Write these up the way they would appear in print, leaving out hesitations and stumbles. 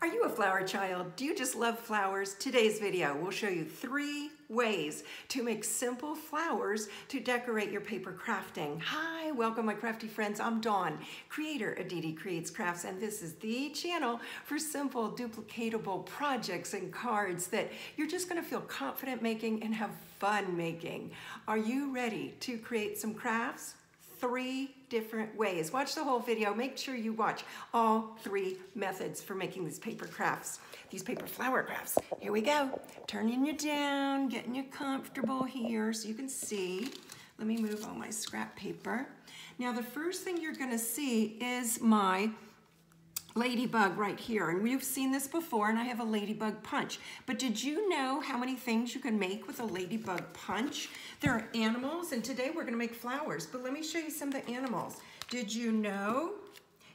Are you a flower child? Do you just love flowers? Today's video will show you 3 ways to make simple flowers to decorate your paper crafting. Hi, welcome my crafty friends. I'm Dawn, creator of Dee Dee Creates Crafts, and this is the channel for simple, duplicatable projects and cards that you're just gonna feel confident making and have fun making. Are you ready to create some crafts? 3 different ways. Watch the whole video. Make sure you watch all 3 methods for making these paper crafts, these paper flower crafts. Here we go. Turning you down, getting you comfortable here so you can see. Let me move all my scrap paper. Now the first thing you're gonna see is my ladybug right here, and we've seen this before, and I have a ladybug punch. But did you know how many things you can make with a ladybug punch? There are animals, and today we're gonna make flowers, but let me show you some of the animals. Did you know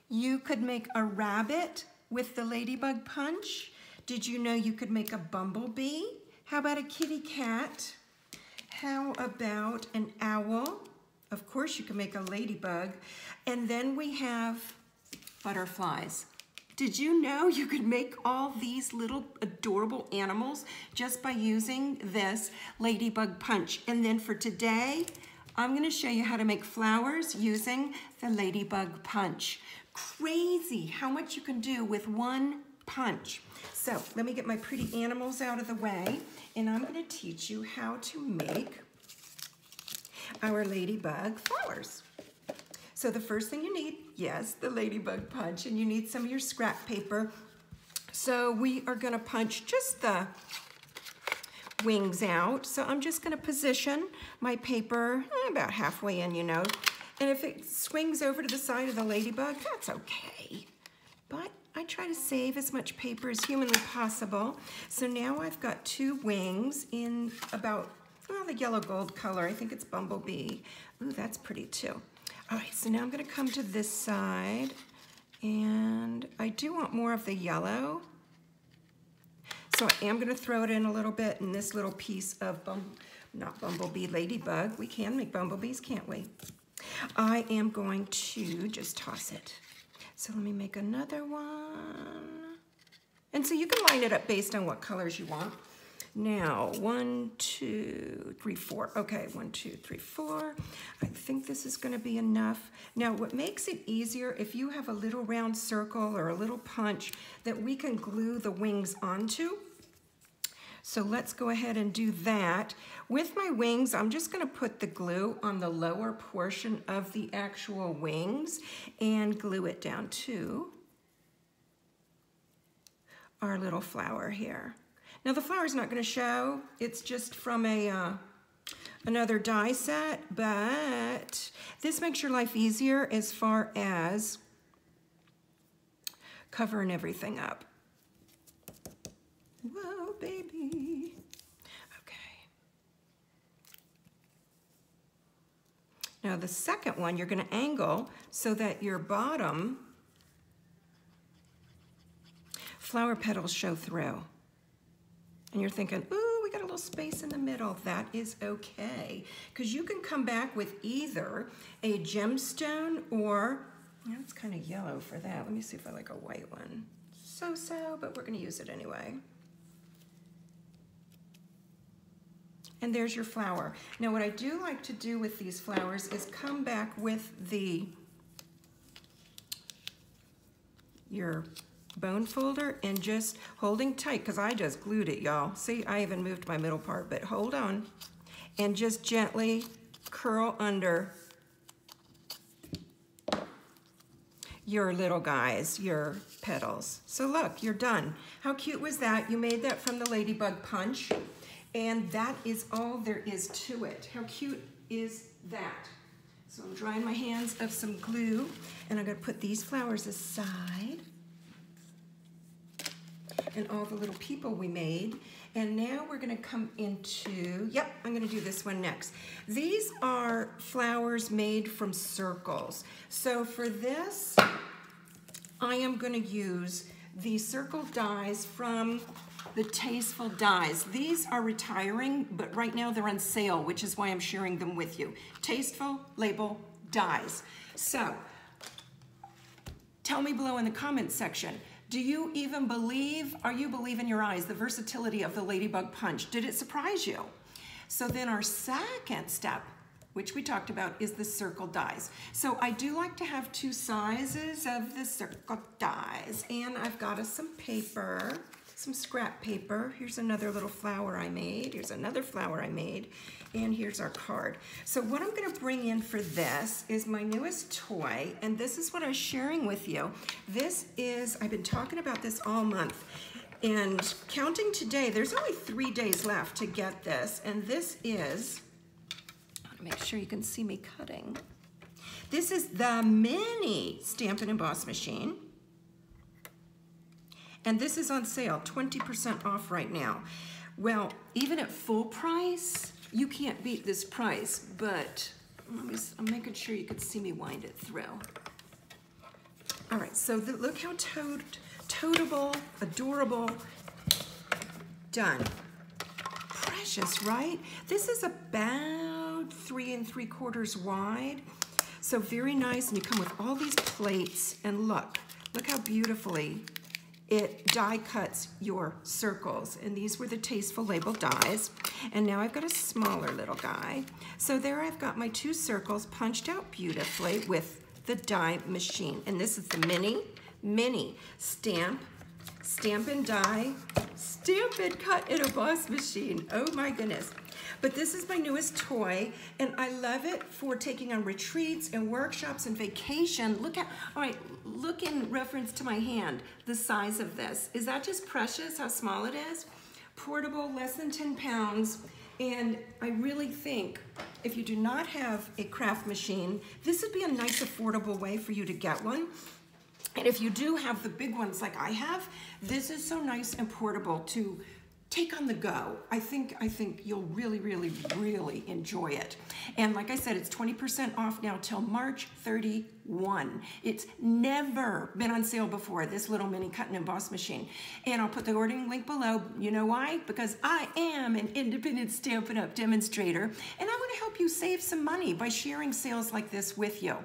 you could make a rabbit with the ladybug punch? Did you know you could make a bumblebee? How about a kitty cat? How about an owl? Of course you can make a ladybug. And then we have butterflies. Did you know you could make all these little adorable animals just by using this ladybug punch? And then for today, I'm gonna show you how to make flowers using the ladybug punch. Crazy how much you can do with one punch. So let me get my pretty animals out of the way, and I'm gonna teach you how to make our ladybug flowers. So the first thing you need, yes, the ladybug punch, and you need some of your scrap paper. So we are gonna punch just the wings out. So I'm just gonna position my paper about halfway in, you know. And if it swings over to the side of the ladybug, that's okay. But I try to save as much paper as humanly possible. So now I've got 2 wings in about, the yellow gold color. I think it's bumblebee. Ooh, that's pretty too. All right, so now I'm gonna come to this side, and I do want more of the yellow. So I am gonna throw it in a little bit in this little piece of, not bumblebee, ladybug. We can make bumblebees, can't we? I am going to just toss it. So let me make another one. And so you can line it up based on what colors you want. Now, 1, 2, 3, 4. Okay, 1, 2, 3, 4. I think this is gonna be enough. Now, what makes it easier, if you have a little round circle or a little punch that we can glue the wings onto. So let's go ahead and do that. With my wings, I'm just gonna put the glue on the lower portion of the actual wings and glue it down to our little flower here. Now the flower's not gonna show, it's just from another die set, but this makes your life easier as far as covering everything up. Whoa, baby. Okay. Now the second one, you're gonna angle so that your bottom flower petals show through. And you're thinking, ooh, we got a little space in the middle. That is okay, because you can come back with either a gemstone or, it's kind of yellow for that. Let me see if I like a white one. So-so, but we're gonna use it anyway. And there's your flower. Now what I do like to do with these flowers is come back with your bone folder and just holding tight, because I just glued it, y'all. See, I even moved my middle part, but hold on. And just gently curl under your little guys, your petals. So look, you're done. How cute was that? You made that from the ladybug punch, and that is all there is to it. How cute is that? So I'm drying my hands of some glue, and I'm gonna put these flowers aside and all the little people we made. And now we're gonna come into, I'm gonna do this one next. These are flowers made from circles. So for this, I am gonna use the circle dies from the Tasteful Dies. These are retiring, but right now they're on sale, which is why I'm sharing them with you. Tasteful Label Dies. So, tell me below in the comments section, Do you even believe, or you believe in your eyes, the versatility of the Ladybug Punch? Did it surprise you? So then our second step, which we talked about, is the circle dies. So I do like to have two sizes of the circle dies. And I've got us some paper, some scrap paper. Here's another little flower I made. Here's another flower I made. And here's our card. So what I'm gonna bring in for this is my newest toy, and this is what I was sharing with you. This is, I've been talking about this all month, and counting today, there's only 3 days left to get this, and this is, I wanna make sure you can see me cutting. This is the mini Stamp and Emboss machine. And this is on sale, 20% off right now. Well, even at full price, you can't beat this price, but I'm making sure you can see me wind it through. All right, so look how toteable, adorable, done. Precious, right? This is about 3 3/4 wide, so very nice, and you come with all these plates, and look how beautifully it die cuts your circles. And these were the Tasteful Label dies. And now I've got a smaller little guy. So there I've got my 2 circles punched out beautifully with the die machine. And this is the mini Stamp and Die, Stamp and Cut and Emboss machine. Oh my goodness. But this is my newest toy, and I love it for taking on retreats and workshops and vacation. Look in reference to my hand, the size of this. Is that just precious, how small it is? Portable, less than 10 pounds. And I really think if you do not have a craft machine, this would be a nice affordable way for you to get one. And if you do have the big ones like I have, this is so nice and portable to take on the go. I think you'll really, really, really enjoy it. And like I said, it's 20% off now till March 31. It's never been on sale before, this little mini cut and emboss machine. And I'll put the ordering link below. You know why? Because I am an independent Stampin' Up! Demonstrator, and I want to help you save some money by sharing sales like this with you.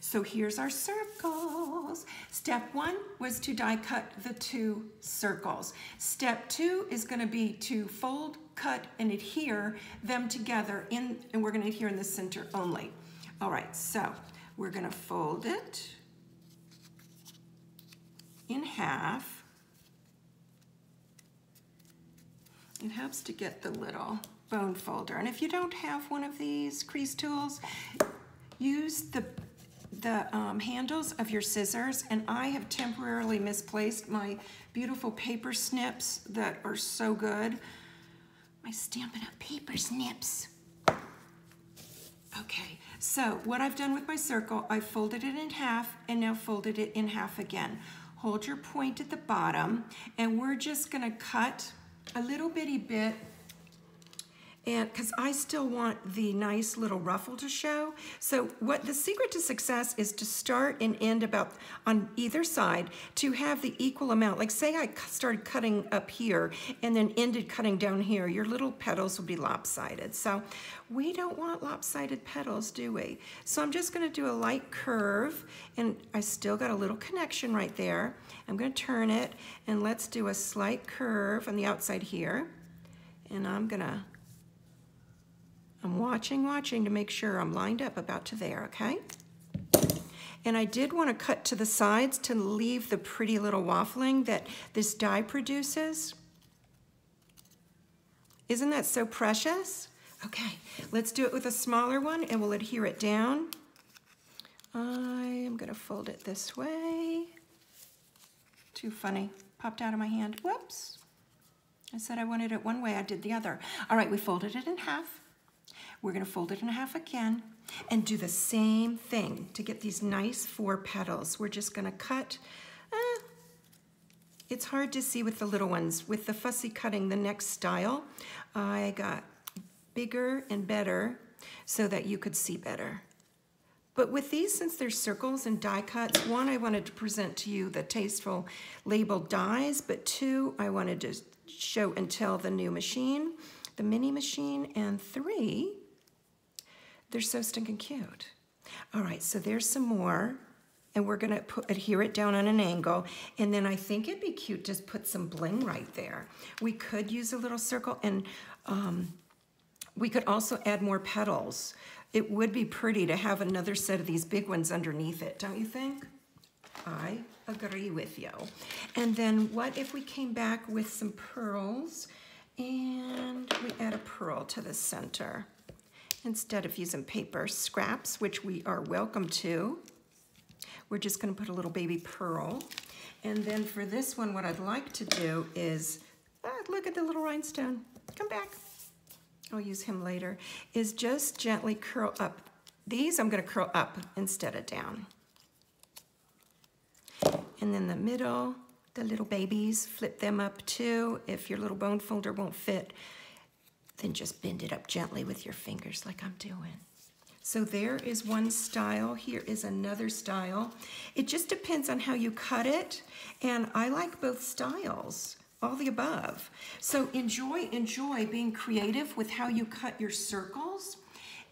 So here's our circles. Step 1 was to die cut the 2 circles. Step 2 is going to be to fold, cut, and adhere them together, and we're going to adhere in the center only. All right, so we're going to fold it in half. It helps to get the little bone folder. And if you don't have one of these crease tools, use the handles of your scissors, and I have temporarily misplaced my beautiful paper snips that are so good. My Stampin' Up! Paper snips. Okay, so what I've done with my circle, I folded it in half and now folded it in half again. Hold your point at the bottom, and we're just gonna cut a little bitty bit, and because I still want the nice little ruffle to show. So what the secret to success is to start and end about on either side to have the equal amount. Like say I started cutting up here and then ended cutting down here, your little petals would be lopsided. So we don't want lopsided petals, do we? So I'm just gonna do a light curve, and I still got a little connection right there. I'm gonna turn it, and let's do a slight curve on the outside here. And I'm watching to make sure I'm lined up about to there, okay? And I did want to cut to the sides to leave the pretty little waffling that this die produces. Isn't that so precious? Okay, let's do it with a smaller one, and we'll adhere it down. I am going to fold it this way. Too funny, popped out of my hand. Whoops. I said I wanted it one way, I did the other. All right, we folded it in half. We're going to fold it in half again and do the same thing to get these nice 4 petals. We're just going to cut. It's hard to see with the little ones. With the fussy cutting, the next style, I got bigger and better so that you could see better. But with these, since they're circles and die cuts, 1, I wanted to present to you the Tasteful Label dies, but 2, I wanted to show and tell the new machine, the mini machine, and 3, they're so stinking cute. All right, so there's some more, and we're gonna adhere it down on an angle, and then I think it'd be cute to just put some bling right there. We could use a little circle, and we could also add more petals. It would be pretty to have another set of these big ones underneath it, don't you think? I agree with you. And then what if we came back with some pearls and we add a pearl to the center instead of using paper scraps, which we are welcome to. We're just going to put a little baby pearl. And then for this one, what I'd like to do is, look at the little rhinestone. Come back. I'll use him later. Is just gently curl up. These I'm going to curl up instead of down. And then the middle, the little babies, flip them up too. If your little bone folder won't fit, then just bend it up gently with your fingers like I'm doing. So there is one style. Here is another style. It just depends on how you cut it, and I like both styles, all the above. So enjoy being creative with how you cut your circles.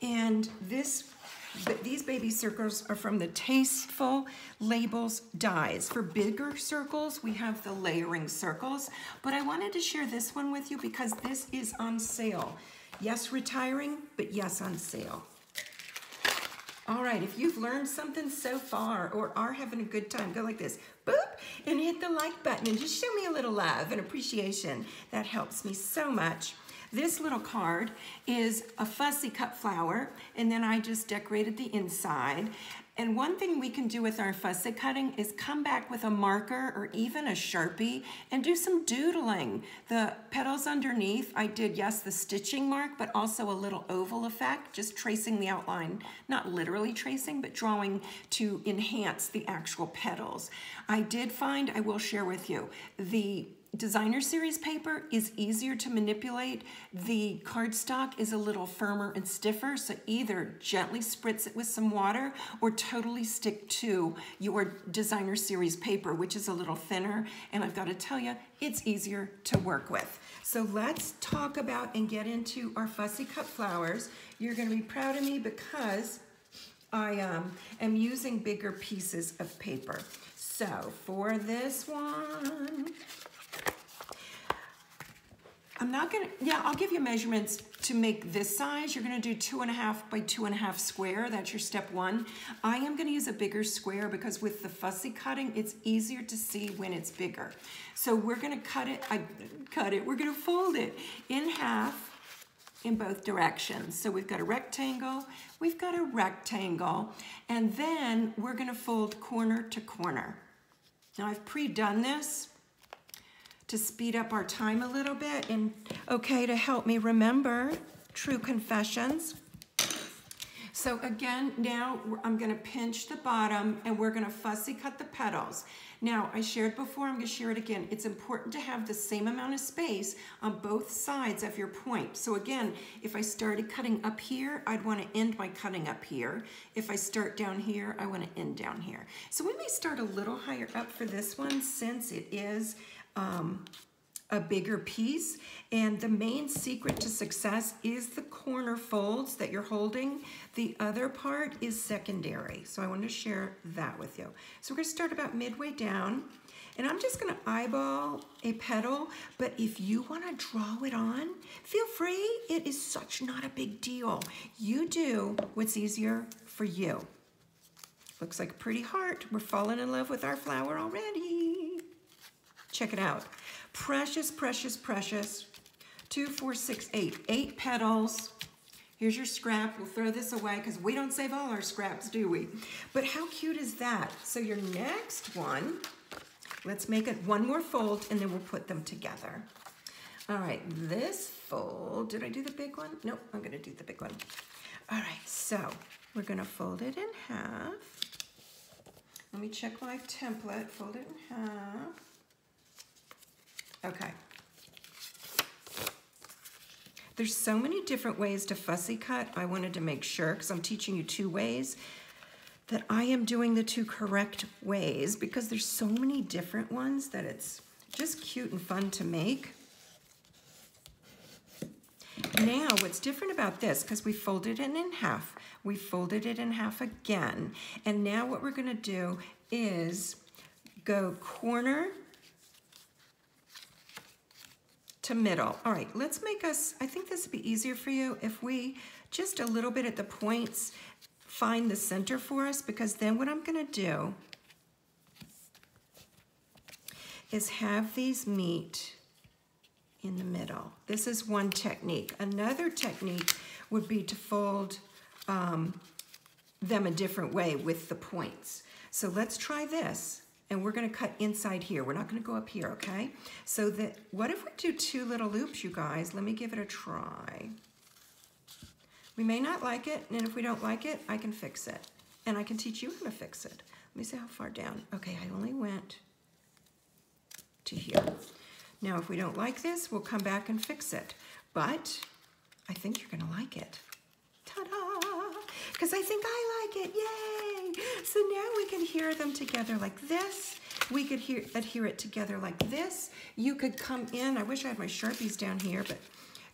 And these baby circles are from the Tasteful Labels dies. For bigger circles, we have the layering circles, but I wanted to share this one with you because this is on sale. Yes, retiring, but yes, on sale. All right, if you've learned something so far or are having a good time, go like this, boop, and hit the like button and just show me a little love and appreciation. That helps me so much. This little card is a fussy cut flower, and then I just decorated the inside. And one thing we can do with our fussy cutting is come back with a marker or even a Sharpie and do some doodling. The petals underneath, I did, yes, the stitching mark, but also a little oval effect, just tracing the outline, not literally tracing, but drawing to enhance the actual petals. I did find, I will share with you, the designer series paper is easier to manipulate. The cardstock is a little firmer and stiffer, so either gently spritz it with some water or totally stick to your designer series paper, which is a little thinner, and I've got to tell you, it's easier to work with. So let's talk about and get into our fussy cut flowers. You're going to be proud of me because I am using bigger pieces of paper. So for this one, I'm not gonna, I'll give you measurements to make this size. You're gonna do 2.5 by 2.5 square. That's your step one. I am gonna use a bigger square because with the fussy cutting, it's easier to see when it's bigger. So we're gonna we're gonna fold it in half in both directions. So we've got a rectangle, and then we're gonna fold corner to corner. Now I've pre-done this to speed up our time a little bit and to help me remember true confessions. So again, now I'm gonna pinch the bottom and we're gonna fussy cut the petals. Now, I shared before, I'm gonna share it again. It's important to have the same amount of space on both sides of your point. So again, if I started cutting up here, I'd wanna end my cutting up here. If I start down here, I wanna end down here. So we may start a little higher up for this one since it is a bigger piece, and the main secret to success is the corner folds that you're holding. The other part is secondary, so I want to share that with you. So we're going to start about midway down, and I'm just going to eyeball a petal, but if you want to draw it on, feel free. It is such not a big deal. You do what's easier for you. Looks like a pretty heart. We're falling in love with our flower already. Check it out. Precious, precious, precious. 2, 4, 6, 8. 8 petals. Here's your scrap. We'll throw this away because we don't save all our scraps, do we? But how cute is that? So your next one, let's make it one more fold and then we'll put them together. All right, this fold, did I do the big one? Nope, I'm gonna do the big one. All right, so we're gonna fold it in half. Let me check my template, fold it in half. Okay. There's so many different ways to fussy cut. I wanted to make sure, because I'm teaching you 2 ways, that I am doing the 2 correct ways, because there's so many different ones that it's just cute and fun to make. Now, what's different about this, because we folded it in half, we folded it in half again, and now what we're gonna do is go corner to middle. All right, let's make us, I think this would be easier for you if we just a little bit at the points find the center for us, because then what I'm gonna do is have these meet in the middle. This is one technique. Another technique would be to fold them a different way with the points. So let's try this. And we're gonna cut inside here. We're not gonna go up here, okay? So that, what if we do 2 little loops, you guys? Let me give it a try. We may not like it, and if we don't like it, I can fix it. And I can teach you how to fix it. Let me see how far down. Okay, I only went to here. Now, if we don't like this, we'll come back and fix it. But I think you're gonna like it. Ta-da! Because I think I like it, yay! So now we can hear them together like this. We could adhere it together like this. You could come in, I wish I had my Sharpies down here, but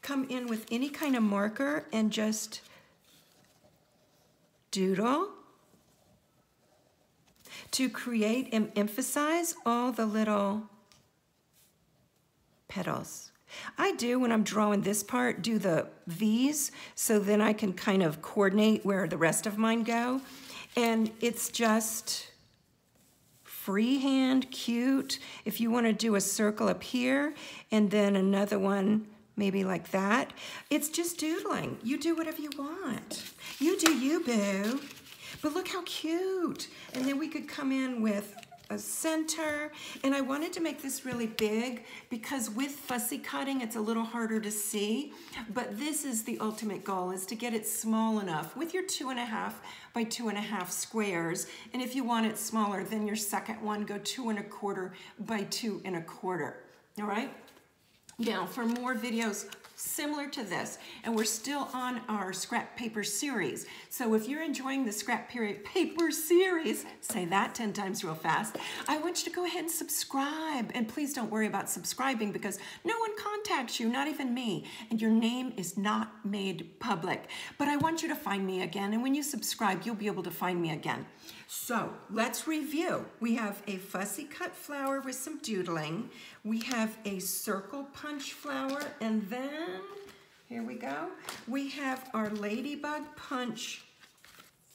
come in with any kind of marker and just doodle to create and emphasize all the little petals. I do, when I'm drawing this part, do the V's, so then I can kind of coordinate where the rest of mine go. And it's just freehand, cute. If you want to do a circle up here and then another one maybe like that, it's just doodling. You do whatever you want. You do you, boo. But look how cute. And then we could come in with a center, and I wanted to make this really big because with fussy cutting it's a little harder to see, but this is the ultimate goal, is to get it small enough with your 2.5 by 2.5 squares, and if you want it smaller, then your second one, go 2.25 by 2.25. All right, now for more videos similar to this, and we're still on our scrap paper series. So if you're enjoying the scrap paper series, say that 10 times real fast, I want you to go ahead and subscribe. And please don't worry about subscribing because no one contacts you, not even me, and your name is not made public. But I want you to find me again, and when you subscribe, you'll be able to find me again. So let's review. We have a fussy cut flower with some doodling. We have a circle punch flower, and then, here we go, we have our ladybug punch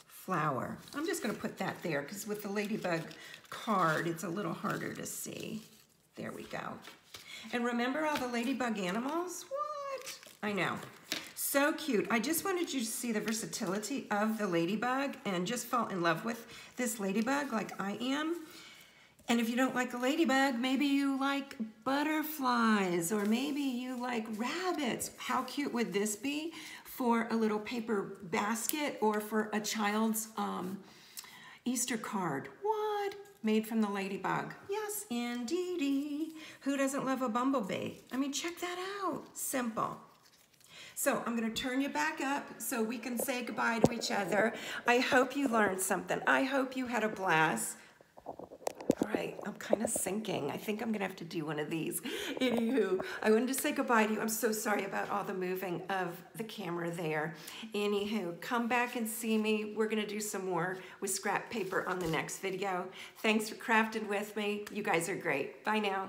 flower. I'm just gonna put that there because with the ladybug card, it's a little harder to see. There we go. And remember all the ladybug animals? What? I know. So cute. I just wanted you to see the versatility of the ladybug and just fall in love with this ladybug like I am. And if you don't like a ladybug, maybe you like butterflies, or maybe you like rabbits. How cute would this be for a little paper basket or for a child's Easter card? What? Made from the ladybug. Yes, indeedy. Who doesn't love a bumblebee? I mean, check that out. Simple. So I'm going to turn you back up so we can say goodbye to each other. I hope you learned something. I hope you had a blast. All right, I'm kind of sinking. I think I'm going to have to do one of these. Anywho, I wanted to say goodbye to you. I'm so sorry about all the moving of the camera there. Anywho, come back and see me. We're going to do some more with scrap paper on the next video. Thanks for crafting with me. You guys are great. Bye now.